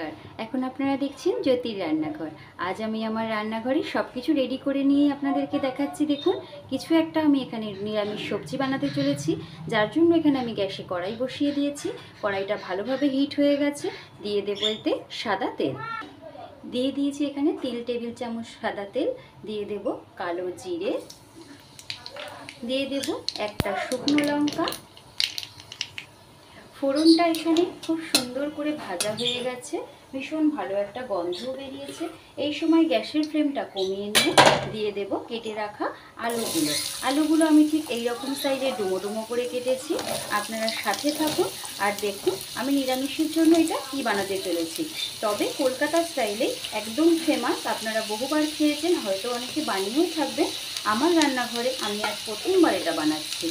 নমস্কার। এখন আপনারা দেখছেন জ্যোতির রান্নাঘর। আজ আমি আমার রান্নাঘরে সব কিছু রেডি করে নিয়ে আপনাদেরকে দেখাচ্ছি। দেখুন, কিছু একটা আমি এখানে নিরামিষ সবজি বানাতে চলেছি, যার জন্য এখানে আমি গ্যাসে কড়াই বসিয়ে দিয়েছি। কড়াইটা ভালোভাবে হিট হয়ে গেছে। দিয়ে দেবো এতে সাদা তেল। দিয়ে দিয়েছি এখানে 3 টেবিল চামচ সাদা তেল। দিয়ে দেব কালো জিরে, দিয়ে দেব একটা শুকনো লঙ্কা। ফোড়নটা এখানে খুব সুন্দর করে ভাজা হয়ে গেছে, ভীষণ ভালো একটা গন্ধ বেরিয়েছে। এই সময় গ্যাসের ফ্লেমটা কমিয়ে নিয়ে দিয়ে দেব কেটে রাখা আলুগুলো। আলুগুলো আমি ঠিক এইরকম সাইজে ডুমো ডুমো করে কেটেছি। আপনারা সাথে থাকুন আর দেখুন আমি নিরামিষের জন্য এটা কী বানাতে চলেছি। তবে কলকাতা স্টাইলে একদম ফেমাস, আপনারা বহুবার খেয়েছেন, হয়তো অনেকে বানিয়েও থাকবেন। আমার রান্নাঘরে আমি আজ প্রথমবার এটা বানাচ্ছি।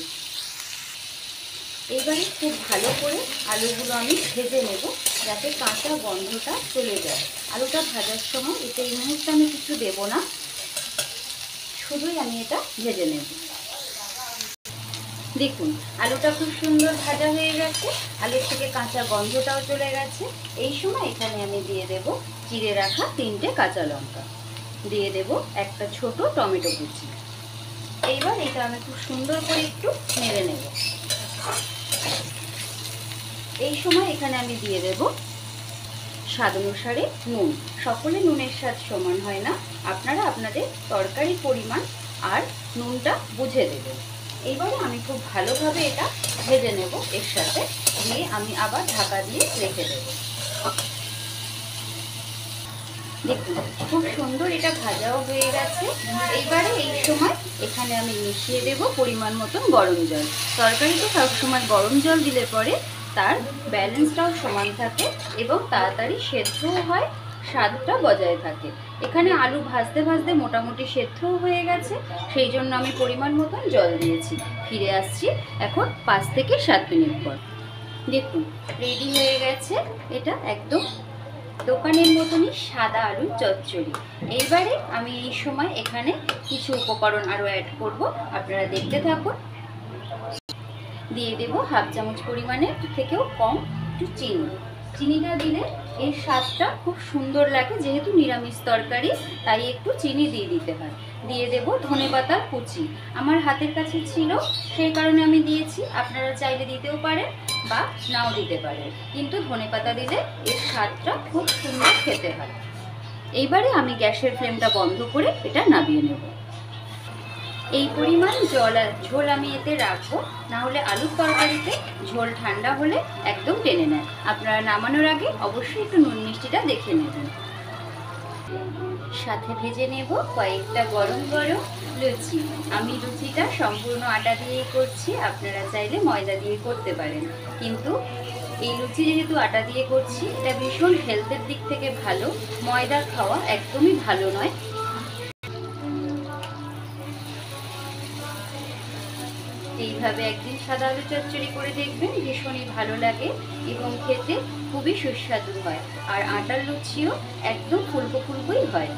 এবারে খুব ভালো করে আলুগুলো আমি ভেজে নেব, যাতে কাঁচা গন্ধটা চলে যায়। আলুটা ভাজার সময় এতে এই মুহূর্তে আমি কিছু দেব না, শুধুই আমি এটা ভেজে নেব। দেখুন আলুটা খুব সুন্দর ভাজা হয়ে গেছে, আলুর থেকে কাঁচা গন্ধটাও চলে গেছে। এই সময় এখানে আমি দিয়ে দেব চিড়ে রাখা 3টে কাঁচা লঙ্কা, দিয়ে দেব একটা ছোট টমেটো কুচি। এইবার এটা আমি খুব সুন্দর করে একটু নেড়ে নেব। এই সময় এখানে আমি দিয়ে দেব স্বাদ অনুসারে নুন। সকলে নুনের স্বাদ সমান হয় না, আপনারা আপনাদের তরকারির পরিমাণ আর নুনটা বুঝে দেবেন। এইবারে আমি খুব ভালোভাবে এটা ভেজে নেব এর সাথে, দিয়ে আমি আবার ঢাকা দিয়ে রেখে দেব। দেখুন খুব সুন্দর এটা ভাজাও হয়ে গেছে। এইবারে এই সময় এখানে আমি মিশিয়ে দেব পরিমাণ মতন গরম জল। তরকারিতে সবসময় গরম জল দিলে পরে তার ব্যালেন্সটাও সমান থাকে এবং তাড়াতাড়ি সেদ্ধও হয়, স্বাদটা বজায় থাকে। এখানে আলু ভাজতে ভাজতে মোটামুটি সেদ্ধও হয়ে গেছে, সেই জন্য আমি পরিমাণ মতন জল দিয়েছি। ফিরে আসছি এখন 5 থেকে 7 মিনিট পর। দেখুন রেডি হয়ে গেছে এটা একদম দোকানের মতনই সাদা আলুর চচ্চড়ি। এইবারে আমি এই সময় এখানে কিছু উপকরণ আরও অ্যাড করব, আপনারা দেখতে থাকুন। দিয়ে দেব হাফ চামচ পরিমাণে থেকেও কম একটু চিনি। চিনিটা দিলে এর স্বাদটা খুব সুন্দর লাগে, যেহেতু নিরামিষ তরকারি তাই একটু চিনি দিয়ে দিতে হয়। দিয়ে দেব ধনেপাতার কুচি, আমার হাতের কাছে ছিল সেই কারণে আমি দিয়েছি। আপনারা চাইলে দিতেও পারেন বা নাও দিতে পারেন, কিন্তু ধনেপাতা দিলে এর স্বাদটা খুব সুন্দর খেতে হয়। এইবারে আমি গ্যাসের ফ্লেমটা বন্ধ করে এটা নামিয়ে নেব। এই পরিমাণ ঝোল আমি এতে রাখবো, না হলে আলুর তরকারিতে ঝোল ঠান্ডা হলে একদম টেনে নেয়। আপনারা নামানোর আগে অবশ্যই একটু নুন মিষ্টিটা দেখে নেবেন। সাথে ভেজে নেব কয়েকটা গরম গরম লুচি। আমি লুচিটা সম্পূর্ণ আটা দিয়েই করছি, আপনারা চাইলে ময়দা দিয়ে করতে পারেন, কিন্তু এই লুচি যেহেতু আটা দিয়ে করছি এটা ভীষণ হেলথের দিক থেকে ভালো। ময়দা খাওয়া একদমই ভালো নয়। এইভাবে একদিন সাদা আলু চচ্চড়ি করে দেখবেন, ভীষণই ভালো লাগে এবং খেতে খুবই সুস্বাদু হয়। আর আটার লুচিও একদম ফুলকো ফুলকোই হয়।